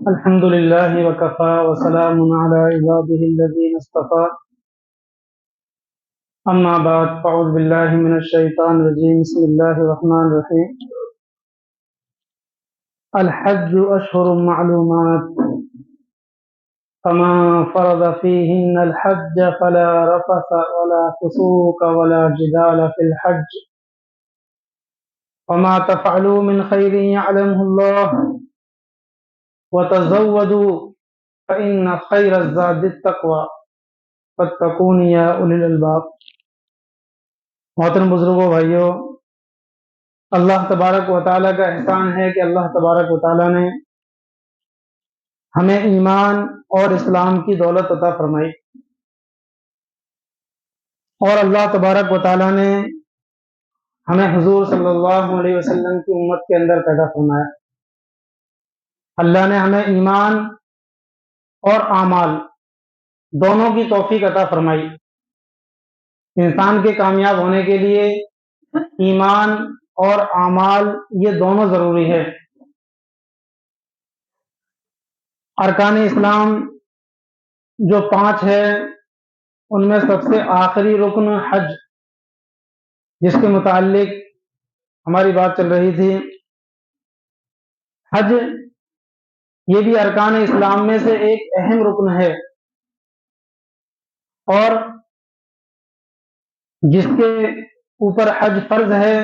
الحمد لله وكفى وسلام على عباده الذين اصطفى أما بعد فأعوذ بالله من الشيطان الرجيم بسم الله الرحمن الرحيم الحج أشهر معلومات فمن فرض فيهن الحج فلا رفث ولا فسوق ولا جدال في الحج وما تفعلوا من خير يعلمه الله وتزودوا فإن خير الزاد التقوى فاتقون يا أولي الألباب۔ محترم بزرگوں بھائیوں، اللہ تبارک و تعالیٰ کا احسان ہے کہ اللہ تبارک و تعالیٰ نے ہمیں ایمان اور اسلام کی دولت عطا فرمائی، اور اللہ تبارک و تعالیٰ نے ہمیں حضور صلی اللہ علیہ وسلم کی امت کے اندر پیدا فرمایا۔ اللہ نے ہمیں ایمان اور اعمال دونوں کی توفیق عطا فرمائی۔ انسان کے کامیاب ہونے کے لیے ایمان اور اعمال یہ دونوں ضروری ہے۔ ارکان اسلام جو 5 ہے ان میں سب سے آخری رکن حج، جس کے متعلق ہماری بات چل رہی تھی۔ حج یہ بھی ارکان اسلام میں سے ایک اہم رکن ہے، اور جس کے اوپر حج فرض ہے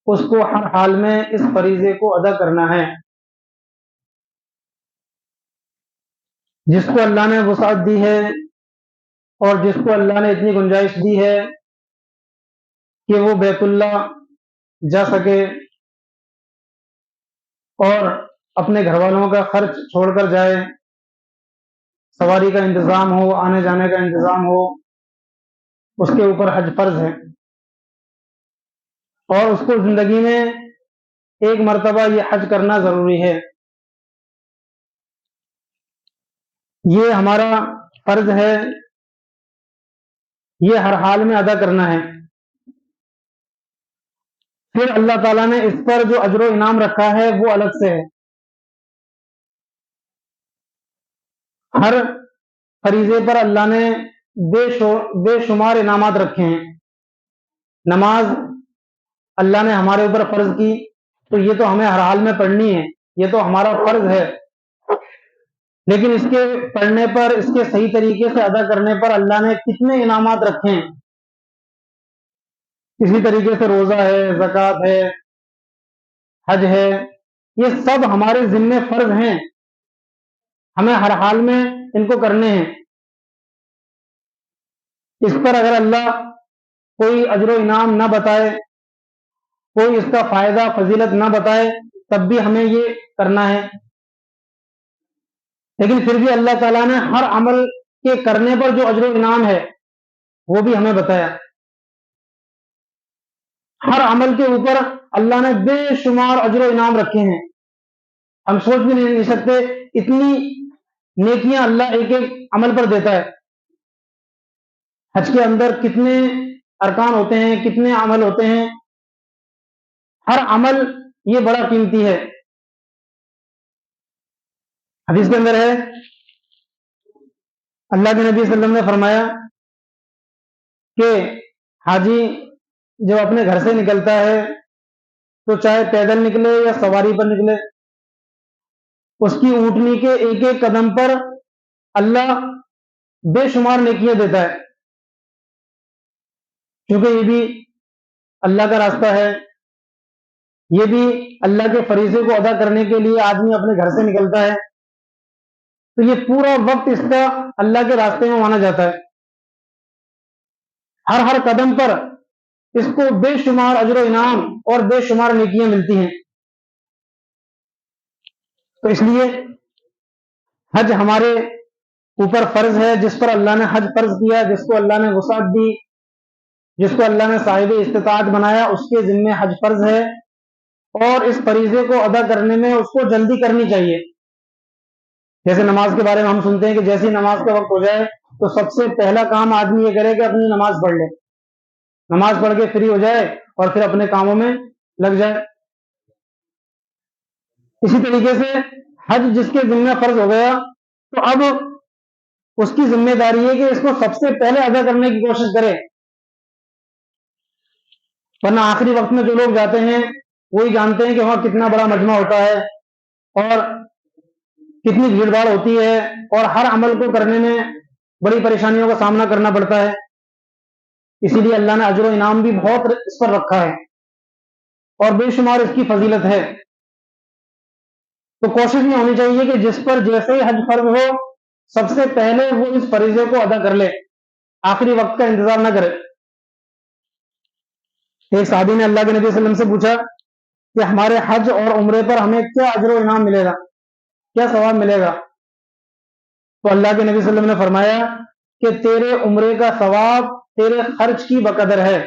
اس کو ہر حال میں اس فریضے کو ادا کرنا ہے۔ جس کو اللہ نے وسعت دی ہے اور جس کو اللہ نے اتنی گنجائش دی ہے کہ وہ بیت اللہ جا سکے اور اپنے گھر والوں کا خرچ چھوڑ کر جائے، سواری کا انتظام ہو، آنے جانے کا انتظام ہو، اس کے اوپر حج فرض ہے، اور اس کو زندگی میں ایک مرتبہ یہ حج کرنا ضروری ہے۔ یہ ہمارا فرض ہے، یہ ہر حال میں ادا کرنا ہے۔ پھر اللہ تعالیٰ نے اس پر جو اجر و انعام رکھا ہے وہ الگ سے ہے۔ ہر فریضے پر اللہ نے بے شمار انعامات رکھے ہیں۔ نماز اللہ نے ہمارے اوپر فرض کی تو یہ تو ہمیں ہر حال میں پڑھنی ہے، یہ تو ہمارا فرض ہے، لیکن اس کے پڑھنے پر، اس کے صحیح طریقے سے ادا کرنے پر اللہ نے کتنے انعامات رکھے ہیں۔ اسی طریقے سے روزہ ہے، زکوٰۃ ہے، حج ہے، یہ سب ہمارے ذمے فرض ہیں، ہمیں ہر حال میں ان کو کرنے ہیں۔ اس پر اگر اللہ کوئی اجر و انعام نہ بتائے، کوئی اس کا فائدہ فضیلت نہ بتائے، تب بھی ہمیں یہ کرنا ہے۔ لیکن پھر بھی اللہ تعالیٰ نے ہر عمل کے کرنے پر جو اجر و انعام ہے وہ بھی ہمیں بتایا۔ ہر عمل کے اوپر اللہ نے بے شمار اجر و انعام رکھے ہیں، ہم سوچ بھی نہیں سکتے اتنی نیکیاں اللہ ایک ایک عمل پر دیتا ہے۔ حج کے اندر کتنے ارکان ہوتے ہیں، کتنے عمل ہوتے ہیں، ہر عمل یہ بڑا قیمتی ہے۔ حدیث کے اندر ہے، اللہ کے نبی صلی اللہ علیہ وسلم نے فرمایا کہ حاجی جب اپنے گھر سے نکلتا ہے تو چاہے پیدل نکلے یا سواری پر نکلے، اس کی اونٹنی کے ایک ایک قدم پر اللہ بے شمار نیکیاں دیتا ہے، کیونکہ یہ بھی اللہ کا راستہ ہے، یہ بھی اللہ کے فریضے کو ادا کرنے کے لیے آدمی اپنے گھر سے نکلتا ہے، تو یہ پورا وقت اس کا اللہ کے راستے میں مانا جاتا ہے۔ ہر ہر قدم پر اس کو بے شمار اجر و انعام اور بے شمار نیکیاں ملتی ہیں۔ تو اس لیے حج ہمارے اوپر فرض ہے، جس پر اللہ نے حج فرض کیا، جس کو اللہ نے وسعت دی، جس کو اللہ نے صاحب استطاعت بنایا، اس کے ذمے حج فرض ہے، اور اس فریضے کو ادا کرنے میں اس کو جلدی کرنی چاہیے۔ جیسے نماز کے بارے میں ہم سنتے ہیں کہ جیسی نماز کا وقت ہو جائے تو سب سے پہلا کام آدمی یہ کرے کہ اپنی نماز پڑھ لے، نماز پڑھ کے فری ہو جائے اور پھر اپنے کاموں میں لگ جائے۔ اسی طریقے سے حج جس کے ذمہ فرض ہو گیا تو اب اس کی ذمہ داری ہے کہ اس کو سب سے پہلے ادا کرنے کی کوشش کرے، ورنہ آخری وقت میں جو لوگ جاتے ہیں وہی جانتے ہیں کہ وہاں کتنا بڑا مجمع ہوتا ہے اور کتنی بھیڑ بھاڑ ہوتی ہے اور ہر عمل کو کرنے میں بڑی پریشانیوں کا سامنا کرنا پڑتا ہے. اسی لیے اللہ نے اجر و انعام بھی بہت اس پر رکھا ہے اور بے شمار اس کی فضیلت ہے. تو کوشش یہ ہونی چاہیے کہ جس پر جیسے ہی حج فرض ہو سب سے پہلے وہ اس فریضے کو ادا کر لے، آخری وقت کا انتظار نہ کرے. ایک صحابی نے اللہ کے نبی صلی اللہ علیہ وسلم سے پوچھا کہ ہمارے حج اور عمرے پر ہمیں کیا اجر و انعام ملے گا، کیا ثواب ملے گا؟ تو اللہ کے نبی صلی اللہ علیہ وسلم نے فرمایا کہ تیرے عمرے کا ثواب تیرے خرچ کی بقدر ہے،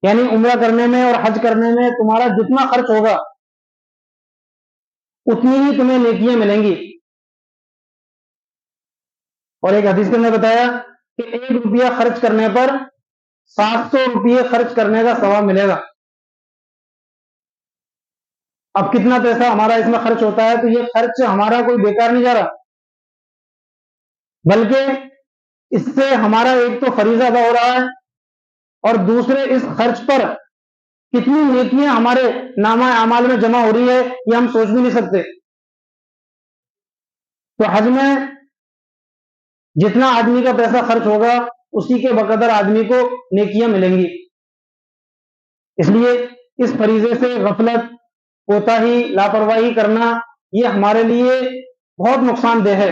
یعنی عمرہ کرنے میں اور حج کرنے میں تمہارا جتنا خرچ ہوگا اتنی ہی تمہیں نیکیاں ملیں گی. اور ایک حدیث میں نے بتایا کہ 1 روپیہ خرچ کرنے پر 700 روپیے خرچ کرنے کا ثواب ملے گا. اب کتنا پیسہ ہمارا اس میں خرچ ہوتا ہے، تو یہ خرچ ہمارا کوئی بیکار نہیں جا رہا، بلکہ اس سے ہمارا ایک تو فریضہ ادا ہو رہا ہے اور دوسرے اس خرچ پر کتنی نیکیاں ہمارے نامہ اعمال میں جمع ہو رہی ہے یہ ہم سوچ بھی نہیں سکتے. تو حج میں جتنا آدمی کا پیسہ خرچ ہوگا اسی کے بقدر آدمی کو نیکیاں ملیں گی. اس لیے اس فریضے سے غفلت، کوتاہی، لاپرواہی کرنا یہ ہمارے لیے بہت نقصان دہ ہے.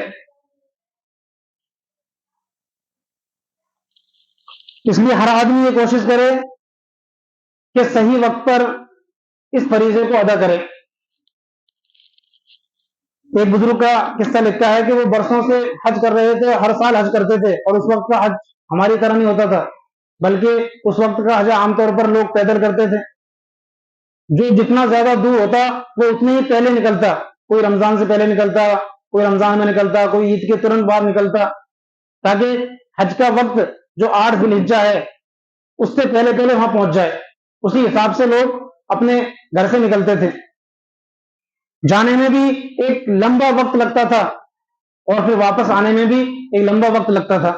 اس لیے ہر آدمی یہ کوشش کرے کہ صحیح وقت پر اس فریضے کو ادا کرے. ایک بزرگ کا قصہ لکھتا ہے کہ وہ برسوں سے حج کر رہے تھے، ہر سال حج کرتے تھے، اور اس وقت کا حج ہماری طرح نہیں ہوتا تھا، بلکہ اس وقت کا حج عام طور پر لوگ پیدل کرتے تھے. جو جتنا زیادہ دور ہوتا وہ اتنے ہی پہلے نکلتا، کوئی رمضان سے پہلے نکلتا، کوئی رمضان میں نکلتا، کوئی عید کے ترنت بعد نکلتا، تاکہ حج کا وقت جو 8 ذی الحجہ ہے اس سے پہلے پہلے وہاں پہنچ جائے. اسی حساب سے لوگ اپنے گھر سے نکلتے تھے. جانے میں بھی ایک لمبا وقت لگتا تھا اور پھر واپس آنے میں بھی ایک لمبا وقت لگتا تھا،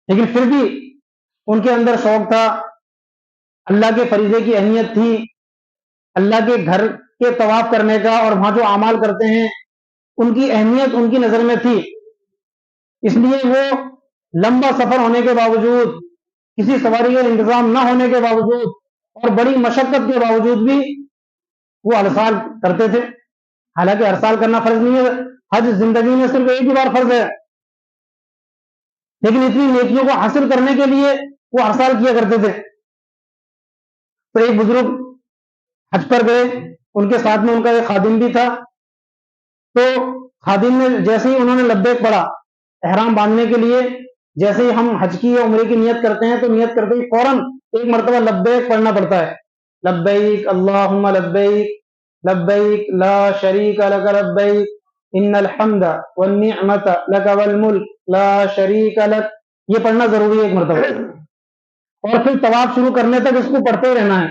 لیکن پھر بھی ان کے اندر شوق تھا، اللہ کے فریضے کی اہمیت تھی، اللہ کے گھر کے طواف کرنے کا اور وہاں جو اعمال کرتے ہیں ان کی اہمیت ان کی نظر میں تھی. اس لیے وہ لمبا سفر ہونے کے باوجود، کسی سواری کا انتظام نہ ہونے کے باوجود اور بڑی مشقت کے باوجود بھی وہ ہر سال کرتے تھے. حالانکہ ہر سال کرنا فرض نہیں ہے، حج زندگی میں صرف ایک ہی بار فرض ہے، لیکن اتنی نیکیوں کو حاصل کرنے کے لیے وہ ہر سال کیا کرتے تھے. تو ایک بزرگ حج پر گئے، ان کے ساتھ میں ان کا ایک خادم بھی تھا. تو خادم نے جیسے ہی انہوں نے لبیک پڑھا احرام باندھنے کے لیے، جیسے ہی ہم حج کی یا عمرے کی نیت کرتے ہیں تو نیت کرتے ہی فوراً ایک مرتبہ لبیک پڑھنا پڑتا ہے، لبیک اللہم لبیک لبیک لا شریک لک لبیک ان الحمد والنعمت لک والملک لا شریک لک. یہ پڑھنا ضروری ہے ایک مرتبہ، اور پھر طواف شروع کرنے تک اس کو پڑھتے رہنا ہے.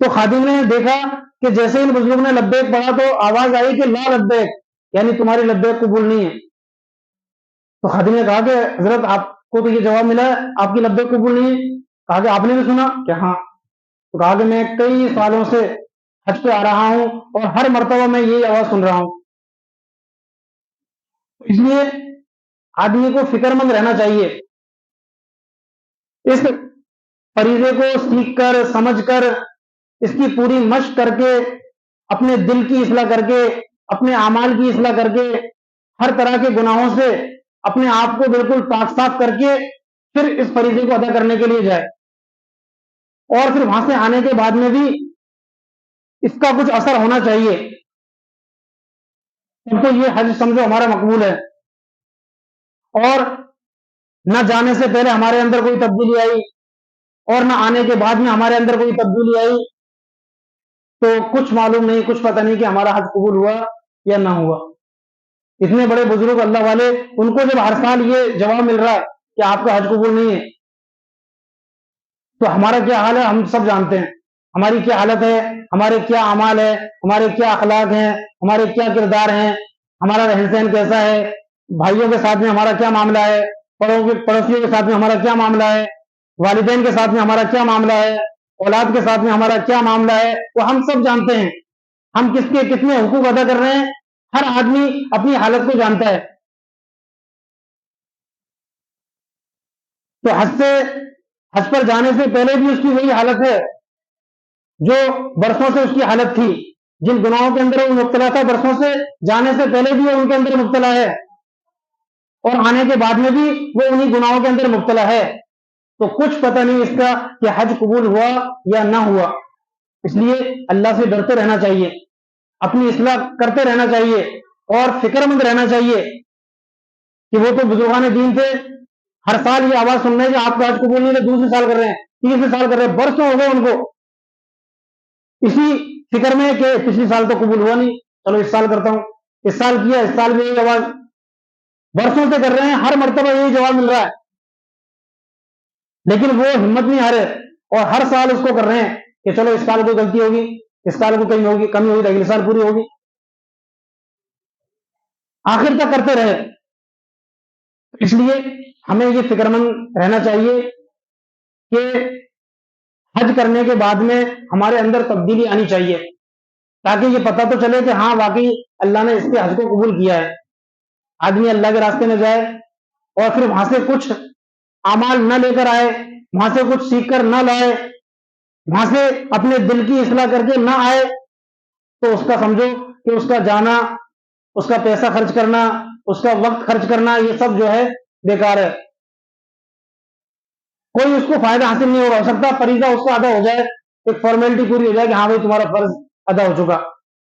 تو خادم نے دیکھا کہ جیسے ان بزرگ نے لبیک پڑھا تو آواز آئی کہ لا لبیک، یعنی تمہاری لبیک قبول نہیں ہے. تو خادم نے کہا کہ حضرت آپ کو تو یہ جواب ملا ہے آپ کی لبیک قبول نہیں ہے. کہا کہ آپ نے بھی سنا کہ ہاں. تو کہا کہ میں کئی سالوں سے حج پہ آ رہا ہوں اور ہر مرتبہ میں یہی آواز سن رہا ہوں. اس لیے آدمی کو فکر مند رہنا چاہیے، اس فریضے کو سیکھ کر سمجھ کر اس کی پوری مشق کر کے اپنے دل کی اصلاح کر کے اپنے اعمال کی اصلاح کر کے ہر طرح کے گناہوں سے اپنے آپ کو بالکل پاک صاف کر کے پھر اس فریضے کو ادا کرنے کے لیے جائے، اور پھر وہاں سے آنے کے بعد میں بھی اس کا کچھ اثر ہونا چاہیے. تب تو یہ حج سمجھو ہمارا مقبول ہے. اور نہ جانے سے پہلے ہمارے اندر کوئی تبدیلی آئی اور نہ آنے کے بعد میں ہمارے اندر کوئی تبدیلی آئی تو کچھ معلوم نہیں، کچھ پتہ نہیں کہ ہمارا حج قبول ہوا یا نہ ہوا. اتنے بڑے بزرگ اللہ والے، ان کو جب ہر سال یہ جواب مل رہا ہے کہ آپ کا حج قبول نہیں ہے تو ہمارا کیا حال ہے ہم سب جانتے ہیں. ہماری کیا حالت ہے، ہمارے کیا اعمال ہے، ہمارے کیا اخلاق ہیں، ہمارے کیا کردار ہیں، ہمارا رہن سہن کیسا ہے، بھائیوں کے ساتھ میں ہمارا کیا معاملہ ہے، پڑوسیوں کے ساتھ میں ہمارا کیا معاملہ ہے، والدین کے ساتھ میں ہمارا کیا معاملہ ہے، اولاد کے ساتھ میں ہمارا کیا معاملہ ہے، وہ ہم سب جانتے ہیں. ہم کس کے کتنے حقوق ادا کر رہے ہیں، ہر آدمی اپنی حالت کو جانتا ہے. تو حج پر جانے سے پہلے بھی اس کی وہی حالت ہے جو برسوں سے اس کی حالت تھی. جن گناہوں کے اندر وہ مبتلا تھا برسوں سے، جانے سے پہلے بھی وہ ان کے اندر مبتلا ہے، اور آنے کے بعد میں بھی وہ انہی گناہوں کے اندر مبتلا ہے. تو کچھ پتہ نہیں اس کا کہ حج قبول ہوا یا نہ ہوا. اس لیے اللہ سے ڈرتے رہنا چاہیے، اپنی اصلاح کرتے رہنا چاہیے، اور فکر مند رہنا چاہیے کہ وہ تو بزرگان دین تھے. ہر سال یہ آواز سن رہے ہیں کہ آپ کا حج قبول نہیں ہے، دوسرے سال کر رہے ہیں، تیسرے سال کر رہے ہیں، برسوں ہو گئے ان کو اسی فکر میں کہ پچھلی سال تو قبول ہوا نہیں، چلو اس سال کرتا ہوں. اس سال کیا، اس سال بھی یہی آواز، برسوں سے کر رہے ہیں، ہر مرتبہ یہی جواب مل رہا ہے، لیکن وہ ہمت نہیں ہارے اور ہر سال اس کو کر رہے ہیں کہ چلو اس سال کوئی غلطی ہوگی، اس سال کو کمی ہوگی تو اگلے سال پوری ہوگی، آخر تک کرتے رہے. اس لیے ہمیں یہ فکر مند رہنا چاہیے کہ حج کرنے کے بعد میں ہمارے اندر تبدیلی آنی چاہیے، تاکہ یہ پتہ تو چلے کہ ہاں واقعی اللہ نے اس کے حج کو قبول کیا ہے. آدمی اللہ کے راستے میں جائے اور پھر وہاں سے کچھ اعمال نہ لے کر آئے، وہاں سے کچھ سیکھ کر نہ لائے، وہاں سے اپنے دل کی اصلاح کر کے نہ آئے، تو اس کا سمجھو کہ اس کا جانا، اس کا پیسہ خرچ کرنا، اس کا وقت خرچ کرنا، یہ سب جو ہے بیکار ہے. کوئی اس کو فائدہ حاصل نہیں ہوگا. ہو سکتا فریضہ اس کا ادا ہو جائے، ایک فارمیلٹی پوری ہو جائے کہ ہاں بھائی تمہارا فرض ادا ہو چکا،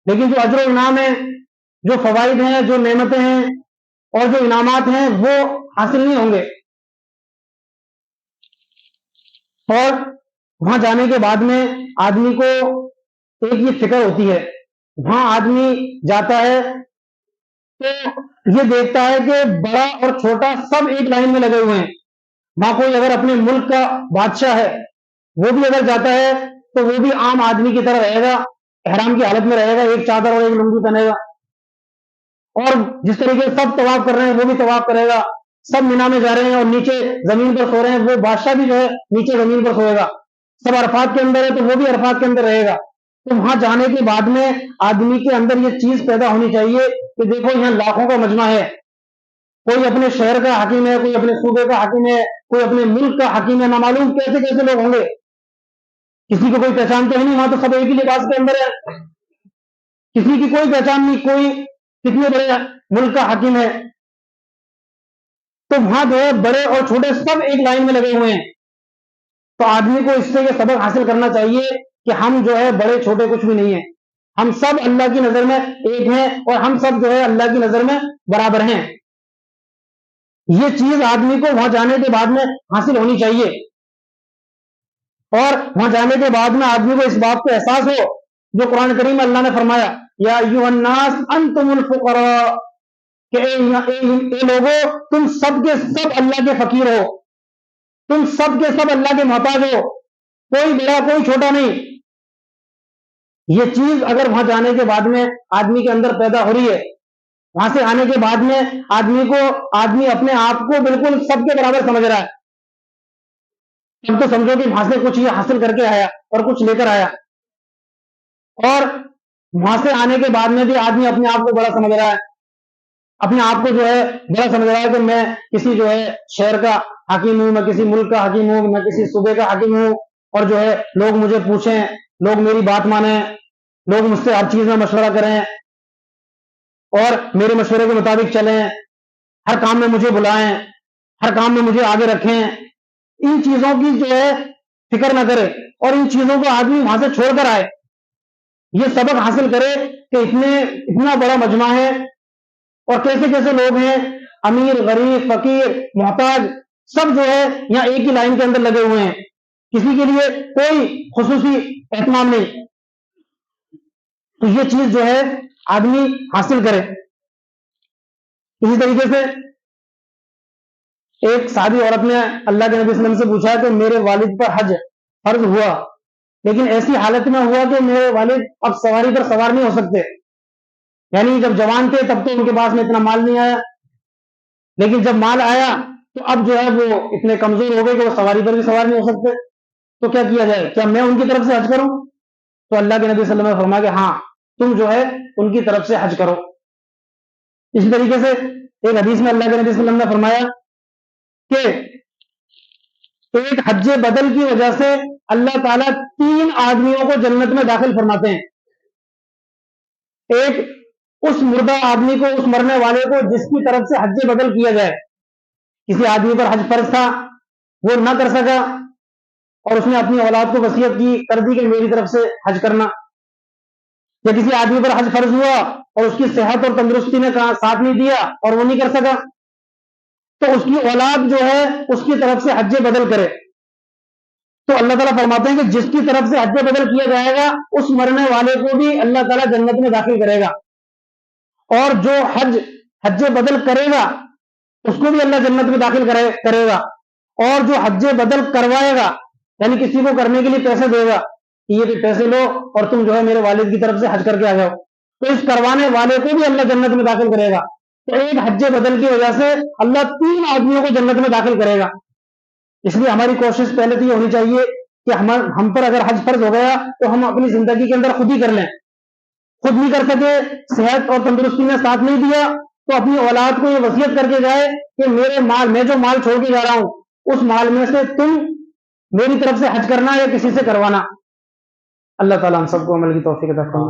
لیکن جو اجر و انعام ہے، جو فوائد ہیں، جو نعمتیں ہیں اور جو انعامات ہیں، وہ حاصل نہیں ہوں گے. اور وہاں جانے کے بعد میں آدمی کو ایک یہ فکر ہوتی ہے، وہاں آدمی جاتا ہے تو یہ دیکھتا ہے کہ بڑا اور چھوٹا سب ایک لائن میں لگے ہوئے ہیں. وہاں کوئی اگر اپنے ملک کا بادشاہ ہے، وہ بھی اگر جاتا ہے تو وہ بھی عام آدمی کی طرح رہے گا، احرام کی حالت میں رہے گا، ایک چادر اور ایک لنگی پہنے گا، اور جس طریقے سے سب طواف کر رہے ہیں وہ بھی طواف کرے گا. سب مینا میں جا رہے ہیں اور نیچے زمین پر سو رہے ہیں، وہ بادشاہ بھی جو ہے نیچے زمین پر سوئے گا. سب عرفات کے اندر ہے تو وہ بھی عرفات کے اندر رہے گا. تو وہاں جانے کے بعد میں آدمی کے اندر یہ چیز پیدا ہونی چاہیے کہ دیکھو یہاں لاکھوں کا مجمع ہے، کوئی اپنے شہر کا حاکم ہے، کوئی اپنے صوبے کا حاکم ہے، کوئی اپنے ملک کا حاکم ہے، نہ معلوم کیسے کیسے لوگ ہوں گے، کسی کو کوئی پہچانتے ہی نہیں، وہاں تو سب ایک ہی لباس کے اندر ہے، کسی کی کوئی پہچان نہیں، کوئی کتنے بڑے ملک کا حاکم ہے. تو وہاں جو ہے بڑے اور چھوٹے سب ایک لائن میں لگے ہوئے ہیں. تو آدمی کو اس سے یہ سبق حاصل کرنا چاہیے کہ ہم جو ہے بڑے چھوٹے کچھ بھی نہیں ہیں، ہم سب اللہ کی نظر میں ایک ہیں، اور ہم سب جو ہے اللہ کی نظر میں برابر ہیں. یہ چیز آدمی کو وہاں جانے کے بعد میں حاصل ہونی چاہیے، اور وہاں جانے کے بعد میں آدمی کو اس بات کو احساس ہو جو قرآن کریم میں اللہ نے فرمایا، یا ایھا الناس انتم الفقراء، کہ اے لوگوں تم سب کے سب اللہ کے فقیر ہو، تم سب کے سب اللہ کے محتاج ہو، کوئی بڑا کوئی چھوٹا نہیں. یہ چیز اگر وہاں جانے کے بعد میں آدمی کے اندر پیدا ہو رہی ہے، وہاں سے آنے کے بعد میں آدمی اپنے آپ کو بالکل سب کے برابر سمجھ رہا ہے، تب تو سمجھو کہ وہاں سے کچھ یہ حاصل کر کے آیا اور کچھ لے کر آیا. اور وہاں سے آنے کے بعد میں بھی آدمی اپنے آپ کو بڑا سمجھ رہا ہے، اپنے آپ کو جو ہے بڑا سمجھ رہا ہے کہ میں کسی جو ہے شہر کا حاکم ہوں، میں کسی ملک کا حاکم ہوں، میں کسی صوبے کا حاکم ہوں، اور جو ہے لوگ مجھے پوچھیں، لوگ میری بات مانیں، لوگ مجھ سے ہر چیز میں مشورہ کریں اور میرے مشورے کے مطابق چلیں، ہر کام میں مجھے بلائیں، ہر کام میں مجھے آگے رکھیں. ان چیزوں کی جو ہے فکر نہ کرے، اور ان چیزوں کو آدمی وہاں سے چھوڑ کر آئے، یہ سبق حاصل کرے کہ اتنا بڑا مجمع ہے اور کیسے کیسے لوگ ہیں، امیر، غریب، فقیر، محتاج، سب جو ہے یہاں ایک ہی لائن کے اندر لگے ہوئے ہیں، کسی کے لیے کوئی خصوصی اہتمام نہیں. تو یہ چیز جو ہے آدمی حاصل کرے. اسی طریقے سے ایک سادی عورت نے اللہ کے نبی صلی اللہ علیہ وسلم سے پوچھا کہ میرے والد پر حج فرض ہوا لیکن ایسی حالت میں ہوا کہ میرے والد اب سواری پر سوار نہیں ہو سکتے، یعنی جب جوان تھے تب تو ان کے پاس میں اتنا مال نہیں آیا، لیکن جب مال آیا تو اب جو ہے وہ اتنے کمزور ہو گئے کہ وہ سواری پر بھی سوار نہیں ہو سکتے، تو کیا کیا جائے؟ کیا میں ان کی طرف سے حج کروں؟ تو اللہ کے نبی صلی اللہ علیہ وسلم نے فرمایا کہ ہاں تم جو ہے ان کی طرف سے حج کرو۔ اسی طریقے سے ایک حدیث میں اللہ کے نبی صلی اللہ علیہ وسلم نے فرمایا کہ ایک حج بدل کی وجہ سے اللہ تعالیٰ 3 آدمیوں کو جنت میں داخل فرماتے ہیں۔ ایک اس مردہ آدمی کو، اس مرنے والے کو جس کی طرف سے حج بدل کیا جائے، کسی آدمی پر حج فرض تھا وہ نہ کر سکا اور اس نے اپنی اولاد کو وصیت کی کر دی کہ میری طرف سے حج کرنا، یا کسی آدمی پر حج فرض ہوا اور اس کی صحت اور تندرستی نے ساتھ نہیں دیا اور وہ نہیں کر سکا، تو اس کی اولاد جو ہے اس کی طرف سے حج بدل کرے۔ تو اللہ تعالیٰ فرماتے ہیں کہ جس کی طرف سے حج بدل کیا جائے گا اس مرنے والے کو بھی اللہ تعالیٰ جنت میں داخل کرے گا، اور جو حج بدل کرے گا اس کو بھی اللہ جنت میں داخل کرے گا، اور جو حج بدل کروائے گا یعنی کسی کو کرنے کے لیے پیسے دے گا کہ یہ پیسے لو اور تم جو ہے میرے والد کی طرف سے حج کر کے آ جاؤ، تو اس کروانے والے کو بھی اللہ جنت میں داخل کرے گا۔ تو ایک حج بدل کی وجہ سے اللہ 3 آدمیوں کو جنت میں داخل کرے گا۔ اس لیے ہماری کوشش پہلے تو یہ ہونی چاہیے کہ ہم پر اگر حج فرض ہو گیا تو ہم اپنی زندگی کے اندر خود ہی کر لیں، خود نہیں کر سکے، صحت اور تندرستی نے ساتھ نہیں دیا تو اپنی اولاد کو یہ وصیت کر کے جائے کہ میرے مال، میں جو مال چھوڑ کے جا رہا ہوں اس مال میں سے تم میری طرف سے حج کرنا یا کسی سے کروانا۔ اللہ تعالیٰ ہم سب کو عمل کی توفیق عطا فرمائے۔